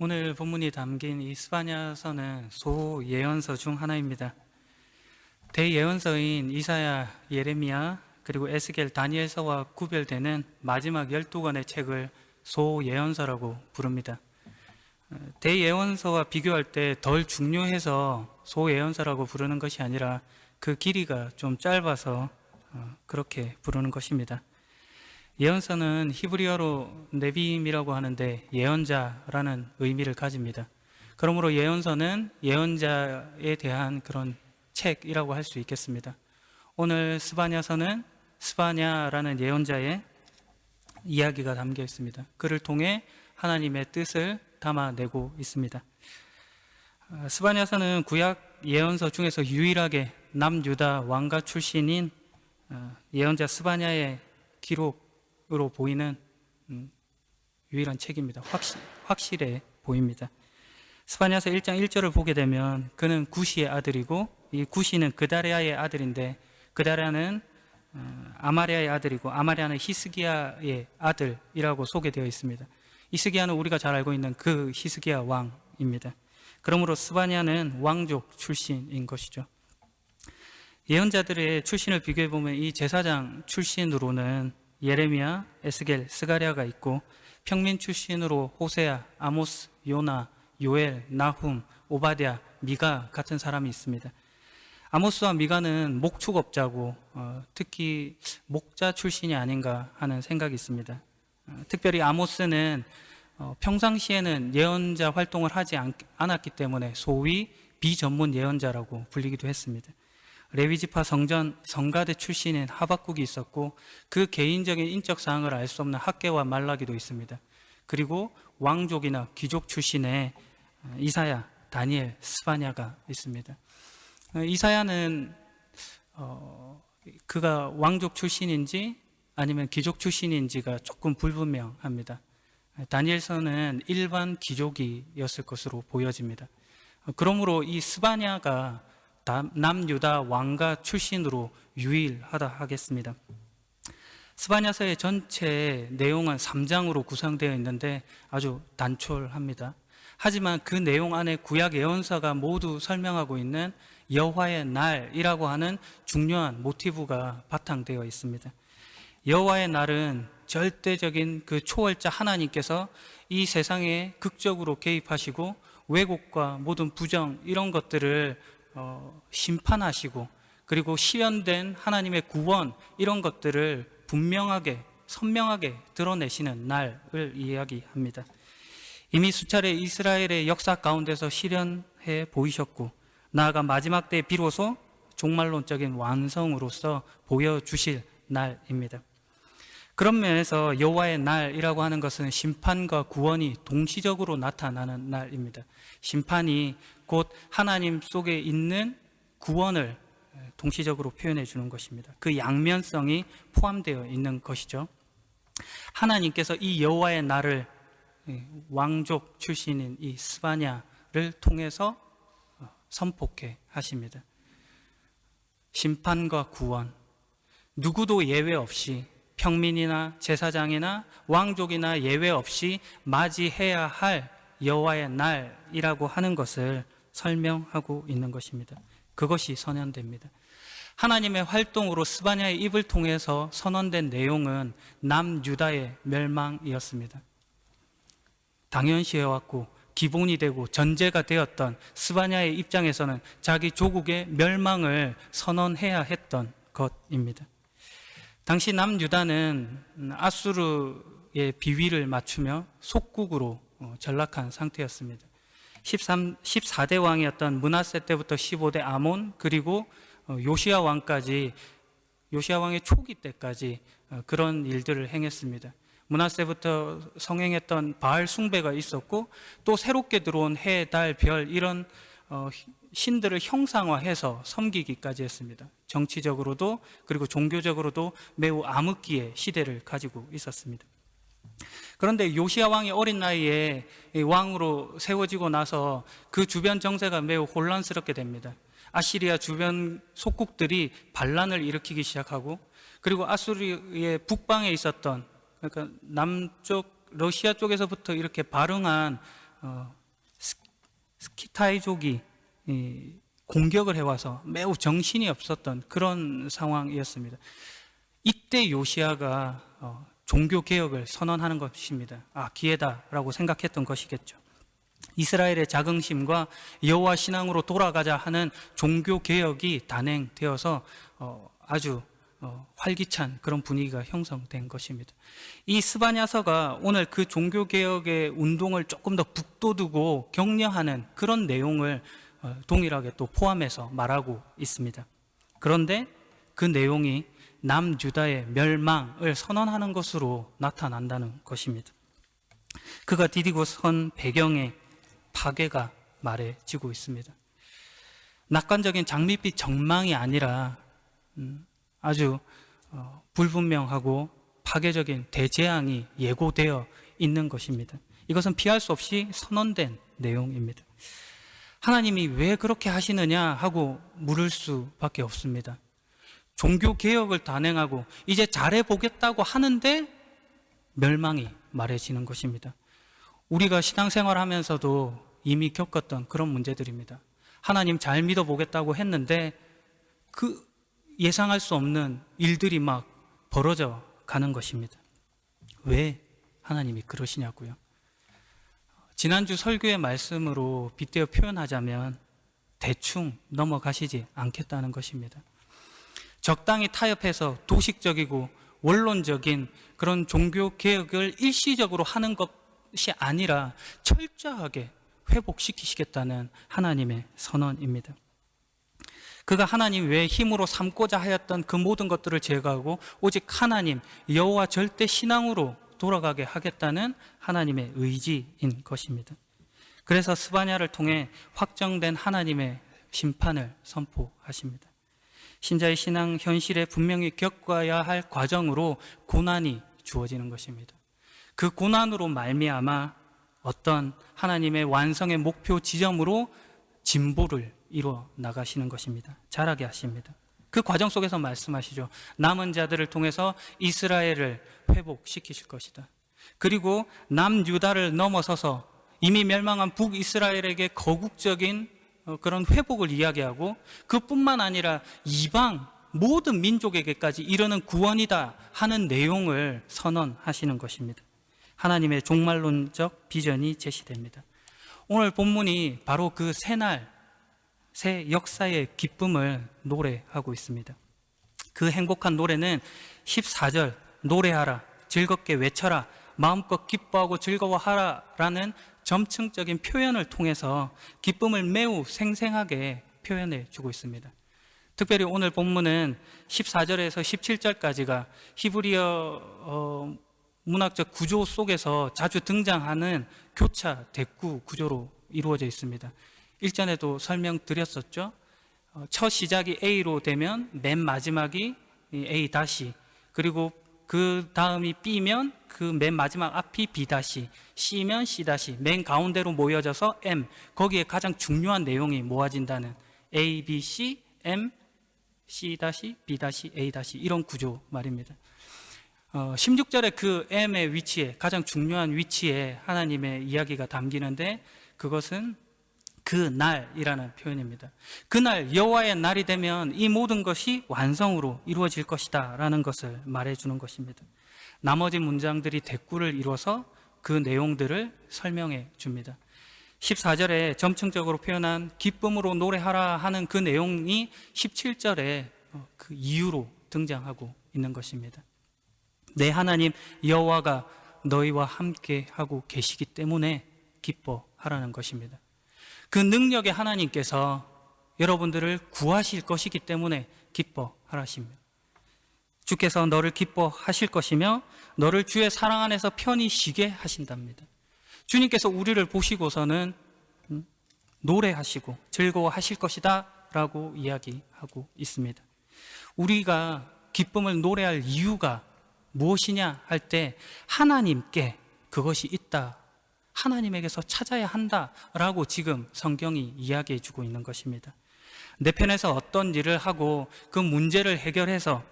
오늘 본문이 담긴 이 스바냐서는 소예언서 중 하나입니다. 대예언서인 이사야, 예레미야, 그리고 에스겔, 다니엘서와 구별되는 마지막 12권의 책을 소예언서라고 부릅니다. 대예언서와 비교할 때 덜 중요해서 소예언서라고 부르는 것이 아니라 그 길이가 좀 짧아서 그렇게 부르는 것입니다. 예언서는 히브리어로 네비임이라고 하는데 예언자라는 의미를 가집니다. 그러므로 예언서는 예언자에 대한 그런 책이라고 할 수 있겠습니다. 오늘 스바냐서는 스바냐라는 예언자의 이야기가 담겨 있습니다. 그를 통해 하나님의 뜻을 담아내고 있습니다. 스바냐서는 구약 예언서 중에서 유일하게 남유다 왕가 출신인 예언자 스바냐의 기록으로 보이는 유일한 책입니다. 확실해 보입니다. 스바냐서 1장 1절을 보게 되면 그는 구시의 아들이고, 이 구시는 그다레아의 아들인데, 그다레아는 아마리아의 아들이고, 아마리아는 히스기야의 아들이라고 소개되어 있습니다. 히스기야는 우리가 잘 알고 있는 그 히스기야 왕입니다. 그러므로 스바냐는 왕족 출신인 것이죠. 예언자들의 출신을 비교해 보면 이 제사장 출신으로는 예레미야, 에스겔, 스가랴가 있고, 평민 출신으로 호세아, 아모스, 요나, 요엘, 나훔, 오바댜, 미가 같은 사람이 있습니다. 아모스와 미가는 목축업자고 특히 목자 출신이 아닌가 하는 생각이 있습니다. 특별히 아모스는 평상시에는 예언자 활동을 하지 않았기 때문에 소위 비전문 예언자라고 불리기도 했습니다. 레위지파 성가대 출신인 하박국이 있었고, 그 개인적인 인적 사항을 알 수 없는 학개와 말라기도 있습니다. 그리고 왕족이나 귀족 출신의 이사야, 다니엘, 스바냐가 있습니다. 이사야는 그가 왕족 출신인지 아니면 귀족 출신인지가 조금 불분명합니다. 다니엘서는 일반 귀족이었을 것으로 보여집니다. 그러므로 이 스바냐가 남유다 왕가 출신으로 유일하다 하겠습니다. 스바냐서의 전체 내용은 3장으로 구성되어 있는데 아주 단촐합니다. 하지만 그 내용 안에 구약 예언서가 모두 설명하고 있는 여호와의 날이라고 하는 중요한 모티브가 바탕되어 있습니다. 여호와의 날은 절대적인 그 초월자 하나님께서 이 세상에 극적으로 개입하시고 왜곡과 모든 부정 이런 것들을 심판하시고, 그리고 실현된 하나님의 구원 이런 것들을 분명하게 선명하게 드러내시는 날을 이야기합니다. 이미 수차례 이스라엘의 역사 가운데서 실현해 보이셨고, 나아가 마지막 때에 비로소 종말론적인 완성으로서 보여주실 날입니다. 그런 면에서 여호와의 날이라고 하는 것은 심판과 구원이 동시적으로 나타나는 날입니다. 심판이 곧 하나님 속에 있는 구원을 동시적으로 표현해 주는 것입니다. 그 양면성이 포함되어 있는 것이죠. 하나님께서 이 여호와의 날을 왕족 출신인 이 스바냐를 통해서 선포케 하십니다. 심판과 구원, 누구도 예외 없이 평민이나 제사장이나 왕족이나 예외 없이 맞이해야 할 여호와의 날이라고 하는 것을 설명하고 있는 것입니다. 그것이 선언됩니다. 하나님의 활동으로 스바냐의 입을 통해서 선언된 내용은 남유다의 멸망이었습니다. 당연시해왔고 기본이 되고 전제가 되었던 스바냐의 입장에서는 자기 조국의 멸망을 선언해야 했던 것입니다. 당시 남유다는 아수르의 비위를 맞추며 속국으로 전락한 상태였습니다. 14대 왕이었던 므낫세 때부터 15대 아몬, 그리고 요시야 왕까지, 요시야 왕의 초기 때까지 그런 일들을 행했습니다. 므낫세부터 성행했던 바알 숭배가 있었고, 또 새롭게 들어온 해, 달, 별 이런 신들을 형상화해서 섬기기까지 했습니다. 정치적으로도 그리고 종교적으로도 매우 암흑기의 시대를 가지고 있었습니다. 그런데 요시야 왕이 어린 나이에 왕으로 세워지고 나서 그 주변 정세가 매우 혼란스럽게 됩니다. 아시리아 주변 속국들이 반란을 일으키기 시작하고, 그리고 아수르의 북방에 있었던, 그러니까 남쪽 러시아 쪽에서부터 이렇게 발흥한 스키타이족이 공격을 해와서 매우 정신이 없었던 그런 상황이었습니다. 이때 요시야가 종교 개혁을 선언하는 것입니다. 기회다라고 생각했던 것이겠죠. 이스라엘의 자긍심과 여호와 신앙으로 돌아가자 하는 종교 개혁이 단행되어서 아주 활기찬 그런 분위기가 형성된 것입니다. 이 스바냐서가 오늘 그 종교 개혁의 운동을 조금 더 북돋우고 격려하는 그런 내용을 동일하게 또 포함해서 말하고 있습니다. 그런데 그 내용이 남유다의 멸망을 선언하는 것으로 나타난다는 것입니다. 그가 디디고 선 배경에 파괴가 말해지고 있습니다. 낙관적인 장밋빛 정망이 아니라 아주 불분명하고 파괴적인 대재앙이 예고되어 있는 것입니다. 이것은 피할 수 없이 선언된 내용입니다. 하나님이 왜 그렇게 하시느냐 하고 물을 수밖에 없습니다. 종교 개혁을 단행하고 이제 잘해보겠다고 하는데 멸망이 말해지는 것입니다. 우리가 신앙생활 하면서도 이미 겪었던 그런 문제들입니다. 하나님 잘 믿어보겠다고 했는데 그 예상할 수 없는 일들이 막 벌어져 가는 것입니다. 왜 하나님이 그러시냐고요? 지난주 설교의 말씀으로 빗대어 표현하자면 대충 넘어가시지 않겠다는 것입니다. 적당히 타협해서 도식적이고 원론적인 그런 종교 개혁을 일시적으로 하는 것이 아니라 철저하게 회복시키시겠다는 하나님의 선언입니다. 그가 하나님 외에 힘으로 삼고자 하였던 그 모든 것들을 제거하고 오직 하나님 여호와 절대 신앙으로 돌아가게 하겠다는 하나님의 의지인 것입니다. 그래서 스바냐를 통해 확정된 하나님의 심판을 선포하십니다. 신자의 신앙 현실에 분명히 겪어야 할 과정으로 고난이 주어지는 것입니다. 그 고난으로 말미암아 어떤 하나님의 완성의 목표 지점으로 진보를 이루어 나가시는 것입니다. 자라게 하십니다. 그 과정 속에서 말씀하시죠. 남은 자들을 통해서 이스라엘을 회복시키실 것이다. 그리고 남유다를 넘어서서 이미 멸망한 북이스라엘에게 거국적인 그런 회복을 이야기하고 그뿐만 아니라 이방 모든 민족에게까지 이르는 구원이다 하는 내용을 선언하시는 것입니다. 하나님의 종말론적 비전이 제시됩니다. 오늘 본문이 바로 그 새날 새 역사의 기쁨을 노래하고 있습니다. 그 행복한 노래는 14절 노래하라 즐겁게 외쳐라 마음껏 기뻐하고 즐거워하라 라는 점층적인 표현을 통해서 기쁨을 매우 생생하게 표현해 주고 있습니다. 특별히 오늘 본문은 14절에서 17절까지가 히브리어 문학적 구조 속에서 자주 등장하는 교차 대꾸 구조로 이루어져 있습니다. 일전에도 설명드렸었죠. 첫 시작이 A로 되면 맨 마지막이 A 다시, 그리고 그 다음이 B면 그 맨 마지막 앞이 B 다시, C면 C 다시, 맨 가운데로 모여져서 M, 거기에 가장 중요한 내용이 모아진다는 A, B, C, M, C 다시, B 다시, A 다시 이런 구조 말입니다. 16절에 그 M의 위치에 가장 중요한 위치에 하나님의 이야기가 담기는데 그것은 그 날이라는 표현입니다. 그날 여호와의 날이 되면 이 모든 것이 완성으로 이루어질 것이다 라는 것을 말해주는 것입니다. 나머지 문장들이 대꾸를 이뤄서 그 내용들을 설명해 줍니다. 14절에 점층적으로 표현한 기쁨으로 노래하라 하는 그 내용이 17절에 그 이유로 등장하고 있는 것입니다. 내 하나님 여호와가 너희와 함께 하고 계시기 때문에 기뻐하라는 것입니다. 그 능력의 하나님께서 여러분들을 구하실 것이기 때문에 기뻐하라십니다. 주께서 너를 기뻐하실 것이며 너를 주의 사랑 안에서 편히 쉬게 하신답니다. 주님께서 우리를 보시고서는 노래하시고 즐거워하실 것이다 라고 이야기하고 있습니다. 우리가 기쁨을 노래할 이유가 무엇이냐 할 때 하나님께 그것이 있다, 하나님에게서 찾아야 한다라고 지금 성경이 이야기해 주고 있는 것입니다. 내 편에서 어떤 일을 하고 그 문제를 해결해서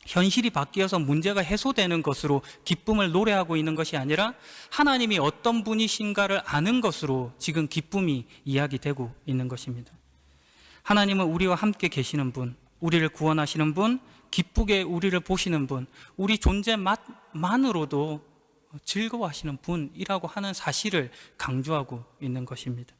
현실이 바뀌어서 문제가 해소되는 것으로 기쁨을 노래하고 있는 것이 아니라 하나님이 어떤 분이신가를 아는 것으로 지금 기쁨이 이야기되고 있는 것입니다. 하나님은 우리와 함께 계시는 분, 우리를 구원하시는 분, 기쁘게 우리를 보시는 분, 우리 존재만으로도 즐거워하시는 분이라고 하는 사실을 강조하고 있는 것입니다.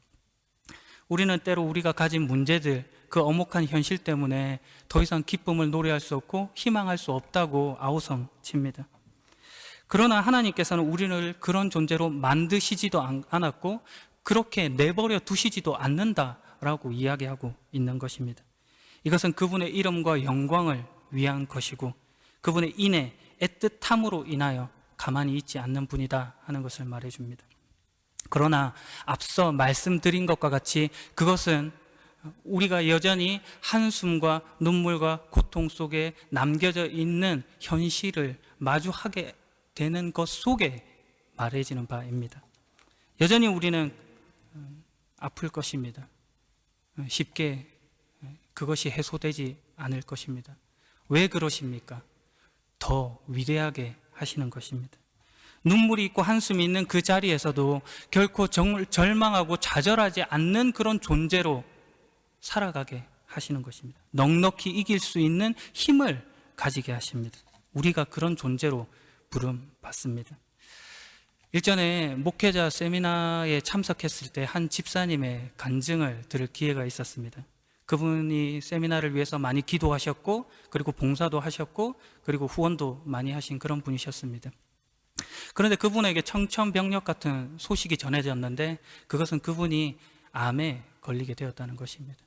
우리는 때로 우리가 가진 문제들, 그 엄혹한 현실 때문에 더 이상 기쁨을 노래할 수 없고 희망할 수 없다고 아우성칩니다. 그러나 하나님께서는 우리를 그런 존재로 만드시지도 않았고 그렇게 내버려 두시지도 않는다라고 이야기하고 있는 것입니다. 이것은 그분의 이름과 영광을 위한 것이고 그분의 인애, 애틋함으로 인하여 가만히 있지 않는 분이다 하는 것을 말해줍니다. 그러나 앞서 말씀드린 것과 같이 그것은 우리가 여전히 한숨과 눈물과 고통 속에 남겨져 있는 현실을 마주하게 되는 것 속에 말해지는 바입니다. 여전히 우리는 아플 것입니다. 쉽게 그것이 해소되지 않을 것입니다. 왜 그러십니까? 더 위대하게 하시는 것입니다. 눈물이 있고 한숨이 있는 그 자리에서도 결코 절망하고 좌절하지 않는 그런 존재로 살아가게 하시는 것입니다. 넉넉히 이길 수 있는 힘을 가지게 하십니다. 우리가 그런 존재로 부름받습니다. 일전에 목회자 세미나에 참석했을 때 한 집사님의 간증을 들을 기회가 있었습니다. 그분이 세미나를 위해서 많이 기도하셨고 그리고 봉사도 하셨고 그리고 후원도 많이 하신 그런 분이셨습니다. 그런데 그분에게 청천벽력 같은 소식이 전해졌는데 그것은 그분이 암에 걸리게 되었다는 것입니다.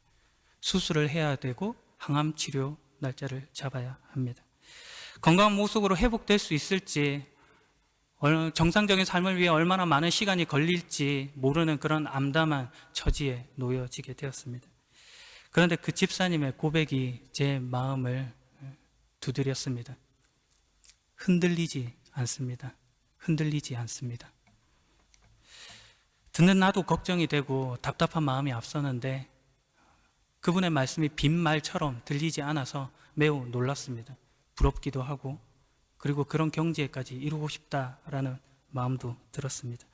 수술을 해야 되고 항암 치료 날짜를 잡아야 합니다. 건강한 모습으로 회복될 수 있을지 정상적인 삶을 위해 얼마나 많은 시간이 걸릴지 모르는 그런 암담한 처지에 놓여지게 되었습니다. 그런데 그 집사님의 고백이 제 마음을 두드렸습니다. 흔들리지 않습니다. 흔들리지 않습니다. 듣는 나도 걱정이 되고 답답한 마음이 앞서는데 그분의 말씀이 빈말처럼 들리지 않아서 매우 놀랐습니다. 부럽기도 하고 그리고 그런 경지에까지 이루고 싶다라는 마음도 들었습니다.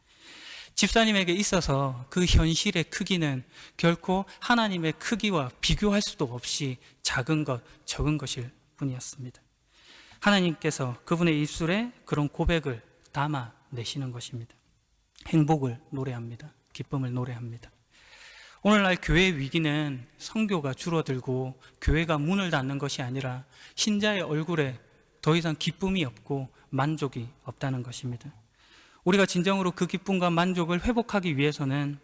집사님에게 있어서 그 현실의 크기는 결코 하나님의 크기와 비교할 수도 없이 작은 것, 적은 것일 뿐이었습니다. 하나님께서 그분의 입술에 그런 고백을 담아내시는 것입니다. 행복을 노래합니다. 기쁨을 노래합니다. 오늘날 교회의 위기는 선교가 줄어들고 교회가 문을 닫는 것이 아니라 신자의 얼굴에 더 이상 기쁨이 없고 만족이 없다는 것입니다. 우리가 진정으로 그 기쁨과 만족을 회복하기 위해서는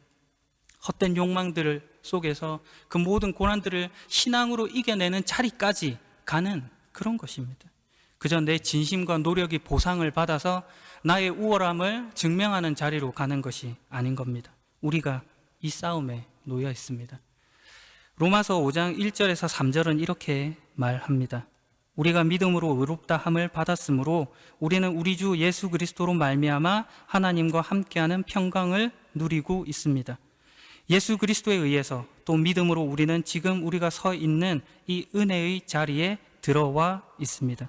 헛된 욕망들 속에서 그 모든 고난들을 신앙으로 이겨내는 자리까지 가는 그런 것입니다. 그저 내 진심과 노력이 보상을 받아서 나의 우월함을 증명하는 자리로 가는 것이 아닌 겁니다. 우리가 이 싸움에 놓여 있습니다. 로마서 5장 1절에서 3절은 이렇게 말합니다. 우리가 믿음으로 의롭다 함을 받았으므로 우리는 우리 주 예수 그리스도로 말미암아 하나님과 함께하는 평강을 누리고 있습니다. 예수 그리스도에 의해서 또 믿음으로 우리는 지금 우리가 서 있는 이 은혜의 자리에 들어와 있습니다.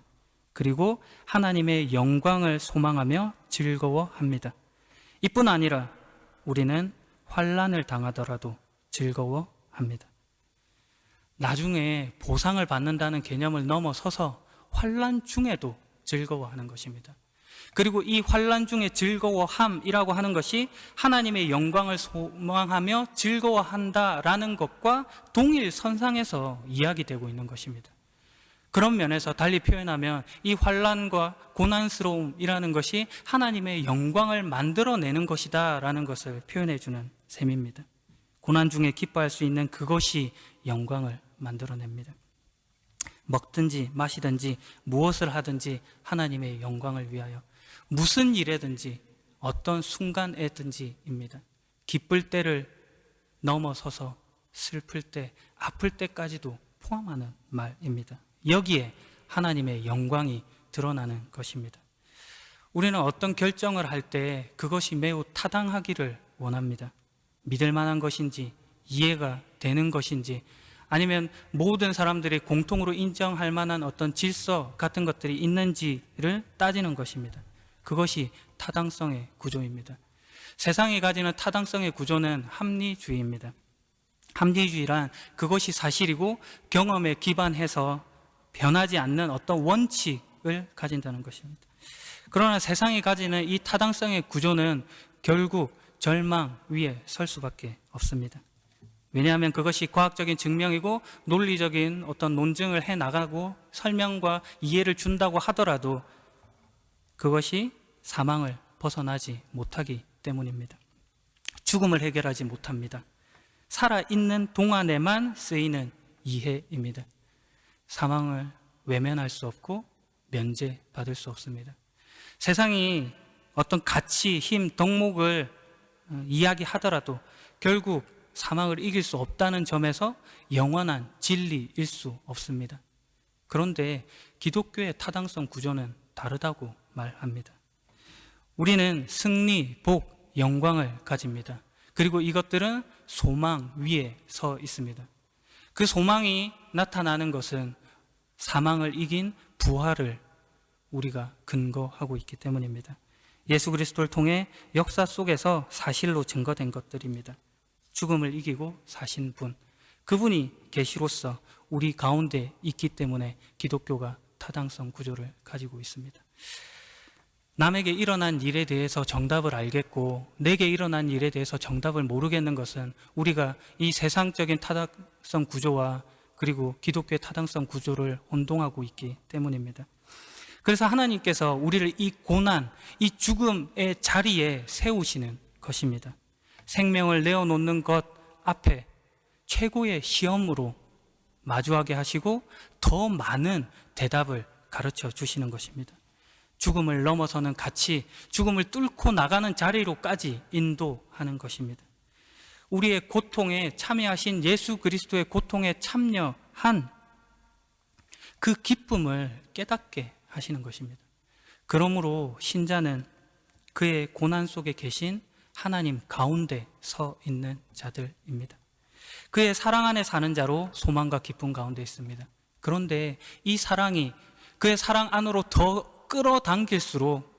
그리고 하나님의 영광을 소망하며 즐거워합니다. 이뿐 아니라 우리는 환난을 당하더라도 즐거워합니다. 나중에 보상을 받는다는 개념을 넘어서서 환난 중에도 즐거워하는 것입니다. 그리고 이 환난 중에 즐거워함이라고 하는 것이 하나님의 영광을 소망하며 즐거워한다라는 것과 동일 선상에서 이야기되고 있는 것입니다. 그런 면에서 달리 표현하면 이 환난과 고난스러움이라는 것이 하나님의 영광을 만들어내는 것이다라는 것을 표현해 주는 셈입니다. 고난 중에 기뻐할 수 있는 그것이 영광을 만들어냅니다. 먹든지 마시든지 무엇을 하든지 하나님의 영광을 위하여 무슨 일에든지 어떤 순간에든지입니다. 기쁠 때를 넘어서서 슬플 때, 아플 때까지도 포함하는 말입니다. 여기에 하나님의 영광이 드러나는 것입니다. 우리는 어떤 결정을 할 때 그것이 매우 타당하기를 원합니다. 믿을 만한 것인지, 이해가 되는 것인지, 아니면 모든 사람들이 공통으로 인정할 만한 어떤 질서 같은 것들이 있는지를 따지는 것입니다. 그것이 타당성의 구조입니다. 세상이 가지는 타당성의 구조는 합리주의입니다. 합리주의란 그것이 사실이고 경험에 기반해서 변하지 않는 어떤 원칙을 가진다는 것입니다. 그러나 세상이 가지는 이 타당성의 구조는 결국 절망 위에 설 수밖에 없습니다. 왜냐하면 그것이 과학적인 증명이고 논리적인 어떤 논증을 해나가고 설명과 이해를 준다고 하더라도 그것이 사망을 벗어나지 못하기 때문입니다. 죽음을 해결하지 못합니다. 살아있는 동안에만 쓰이는 이해입니다. 사망을 외면할 수 없고 면제받을 수 없습니다. 세상이 어떤 가치, 힘, 덕목을 이야기하더라도 결국 사망을 이길 수 없다는 점에서 영원한 진리일 수 없습니다. 그런데 기독교의 타당성 구조는 다르다고 말합니다. 우리는 승리, 복, 영광을 가집니다. 그리고 이것들은 소망 위에 서 있습니다. 그 소망이 나타나는 것은 사망을 이긴 부활을 우리가 근거하고 있기 때문입니다. 예수 그리스도를 통해 역사 속에서 사실로 증거된 것들입니다. 죽음을 이기고 사신 분, 그분이 계시로서 우리 가운데 있기 때문에 기독교가 타당성 구조를 가지고 있습니다. 남에게 일어난 일에 대해서 정답을 알겠고 내게 일어난 일에 대해서 정답을 모르겠는 것은 우리가 이 세상적인 타당성 구조와 그리고 기독교의 타당성 구조를 혼동하고 있기 때문입니다. 그래서 하나님께서 우리를 이 고난, 이 죽음의 자리에 세우시는 것입니다. 생명을 내어놓는 것 앞에 최고의 시험으로 마주하게 하시고 더 많은 대답을 가르쳐 주시는 것입니다. 죽음을 넘어서는 가치, 죽음을 뚫고 나가는 자리로까지 인도하는 것입니다. 우리의 고통에 참여하신 예수 그리스도의 고통에 참여한 그 기쁨을 깨닫게 하시는 것입니다. 그러므로 신자는 그의 고난 속에 계신 하나님 가운데 서 있는 자들입니다. 그의 사랑 안에 사는 자로 소망과 기쁨 가운데 있습니다. 그런데 이 사랑이 그의 사랑 안으로 더 끌어당길수록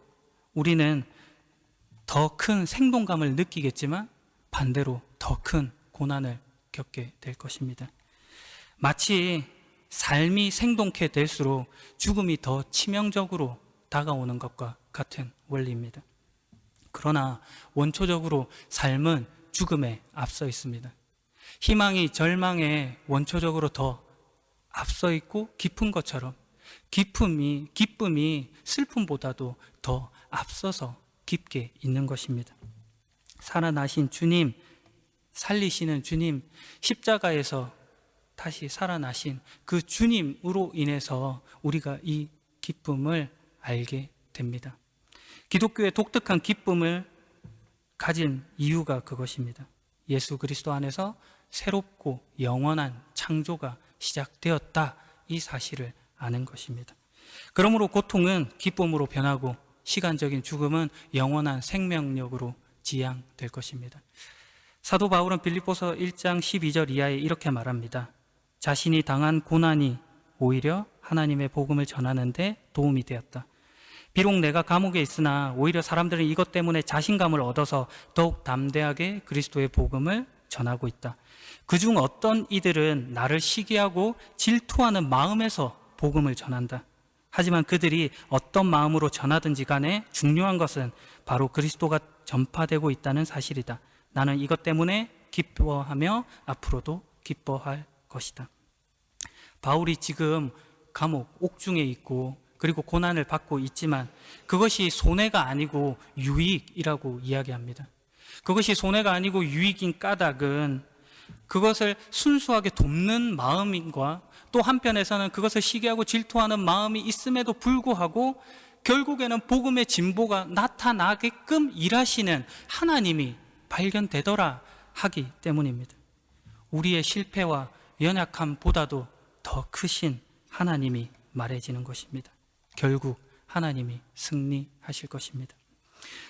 우리는 더 큰 생동감을 느끼겠지만 반대로 더 큰 고난을 겪게 될 것입니다. 마치 삶이 생동케 될수록 죽음이 더 치명적으로 다가오는 것과 같은 원리입니다. 그러나 원초적으로 삶은 죽음에 앞서 있습니다. 희망이 절망에 원초적으로 더 앞서 있고 깊은 것처럼 기쁨이 슬픔보다도 더 앞서서 깊게 있는 것입니다. 살아나신 주님, 살리시는 주님, 십자가에서 다시 살아나신 그 주님으로 인해서 우리가 이 기쁨을 알게 됩니다. 기독교의 독특한 기쁨을 가진 이유가 그것입니다. 예수 그리스도 안에서 새롭고 영원한 창조가 시작되었다, 이 사실을 아는 것입니다. 그러므로 고통은 기쁨으로 변하고 시간적인 죽음은 영원한 생명력으로 지향될 것입니다. 사도 바울은 빌립보서 1장 12절 이하에 이렇게 말합니다. 자신이 당한 고난이 오히려 하나님의 복음을 전하는 데 도움이 되었다. 비록 내가 감옥에 있으나 오히려 사람들은 이것 때문에 자신감을 얻어서 더욱 담대하게 그리스도의 복음을 전하고 있다. 그중 어떤 이들은 나를 시기하고 질투하는 마음에서 복음을 전한다. 하지만 그들이 어떤 마음으로 전하든지 간에 중요한 것은 바로 그리스도가 전파되고 있다는 사실이다. 나는 이것 때문에 기뻐하며 앞으로도 기뻐할 것이다. 바울이 지금 감옥, 옥중에 있고 그리고 고난을 받고 있지만 그것이 손해가 아니고 유익이라고 이야기합니다. 그것이 손해가 아니고 유익인 까닭은 그것을 순수하게 돕는 마음과 또 한편에서는 그것을 시기하고 질투하는 마음이 있음에도 불구하고 결국에는 복음의 진보가 나타나게끔 일하시는 하나님이 발견되더라 하기 때문입니다. 우리의 실패와 연약함보다도 더 크신 하나님이 말해지는 것입니다. 결국 하나님이 승리하실 것입니다.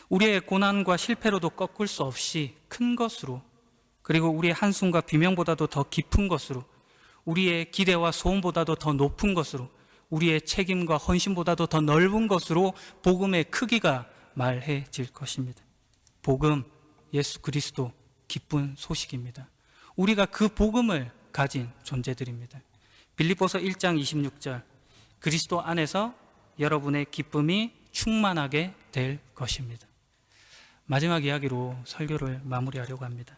우리의 고난과 실패로도 꺾을 수 없이 큰 것으로, 그리고 우리의 한숨과 비명보다도 더 깊은 것으로 우리의 기대와 소원보다도 더 높은 것으로, 우리의 책임과 헌신보다도 더 넓은 것으로 복음의 크기가 말해질 것입니다. 복음, 예수 그리스도, 기쁜 소식입니다. 우리가 그 복음을 가진 존재들입니다. 빌립보서 1장 26절, 그리스도 안에서 여러분의 기쁨이 충만하게 될 것입니다. 마지막 이야기로 설교를 마무리하려고 합니다.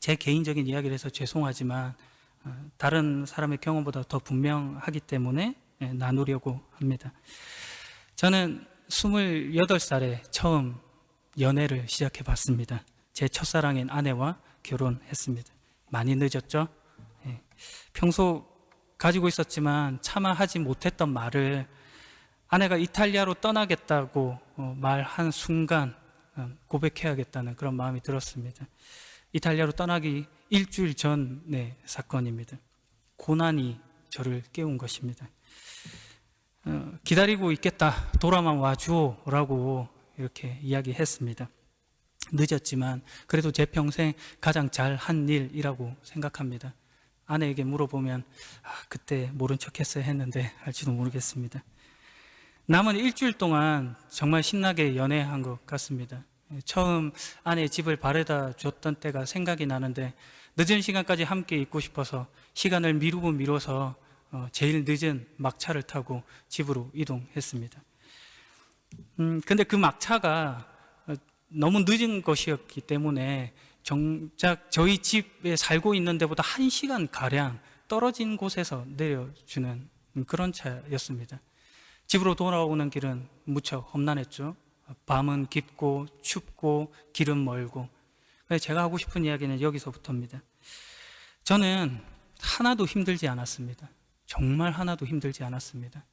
제 개인적인 이야기를 해서 죄송하지만 다른 사람의 경험보다 더 분명하기 때문에 나누려고 합니다. 저는 28살에 처음 연애를 시작해 봤습니다. 제 첫사랑인 아내와 결혼했습니다. 많이 늦었죠? 평소 가지고 있었지만 차마 하지 못했던 말을 아내가 이탈리아로 떠나겠다고 말한 순간 고백해야겠다는 그런 마음이 들었습니다. 이탈리아로 떠나기 일주일 전의 사건입니다. 고난이 저를 깨운 것입니다. 기다리고 있겠다, 돌아만 와주오 라고 이렇게 이야기했습니다. 늦었지만 그래도 제 평생 가장 잘한 일이라고 생각합니다. 아내에게 물어보면 그때 모른 척 했어야 했는데 할지도 모르겠습니다. 남은 일주일 동안 정말 신나게 연애한 것 같습니다. 처음 아내의 집을 바래다 줬던 때가 생각이 나는데 늦은 시간까지 함께 있고 싶어서 시간을 미루고 미뤄서 제일 늦은 막차를 타고 집으로 이동했습니다. 근데 그 막차가 너무 늦은 것이었기 때문에 정작 저희 집에 살고 있는 데보다 1시간 가량 떨어진 곳에서 내려주는 그런 차였습니다. 집으로 돌아오는 길은 무척 험난했죠. 밤은 깊고 춥고 길은 멀고. 제가 하고 싶은 이야기는 여기서부터입니다. 저는 하나도 힘들지 않았습니다. 정말 하나도 힘들지 않았습니다.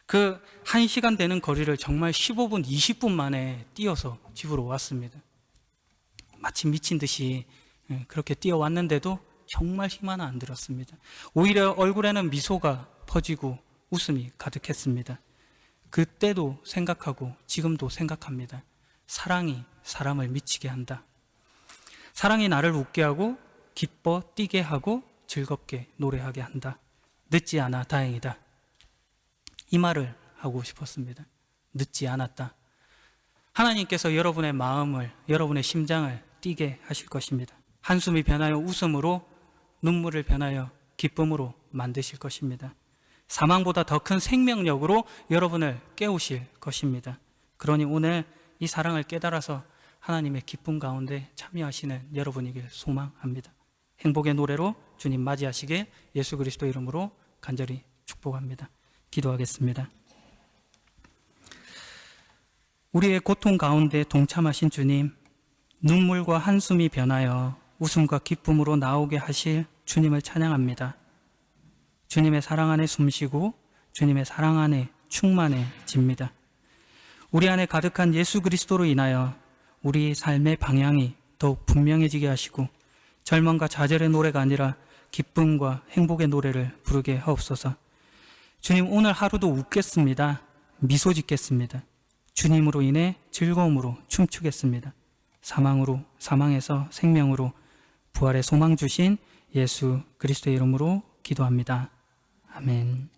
그 1시간 되는 거리를 정말 15분, 20분 만에 뛰어서 집으로 왔습니다. 마치 미친 듯이 그렇게 뛰어왔는데도 정말 힘 하나 안 들었습니다. 오히려 얼굴에는 미소가 퍼지고 웃음이 가득했습니다. 그때도 생각하고 지금도 생각합니다. 사랑이 사람을 미치게 한다. 사랑이 나를 웃게 하고 기뻐 뛰게 하고 즐겁게 노래하게 한다. 늦지 않아 다행이다. 이 말을 하고 싶었습니다. 늦지 않았다. 하나님께서 여러분의 마음을, 여러분의 심장을 뛰게 하실 것입니다. 한숨이 변하여 웃음으로, 눈물을 변하여 기쁨으로 만드실 것입니다. 사망보다 더 큰 생명력으로 여러분을 깨우실 것입니다. 그러니 오늘 이 사랑을 깨달아서 하나님의 기쁨 가운데 참여하시는 여러분이길 소망합니다. 행복의 노래로 주님 맞이하시길 예수 그리스도 이름으로 간절히 축복합니다. 기도하겠습니다. 우리의 고통 가운데 동참하신 주님, 눈물과 한숨이 변하여 웃음과 기쁨으로 나오게 하실 주님을 찬양합니다. 주님의 사랑 안에 숨쉬고 주님의 사랑 안에 충만해집니다. 우리 안에 가득한 예수 그리스도로 인하여 우리 삶의 방향이 더욱 분명해지게 하시고 절망과 좌절의 노래가 아니라 기쁨과 행복의 노래를 부르게 하옵소서. 주님, 오늘 하루도 웃겠습니다. 미소 짓겠습니다. 주님으로 인해 즐거움으로 춤추겠습니다. 사망에서 생명으로 부활의 소망 주신 예수 그리스도의 이름으로 기도합니다. 아멘.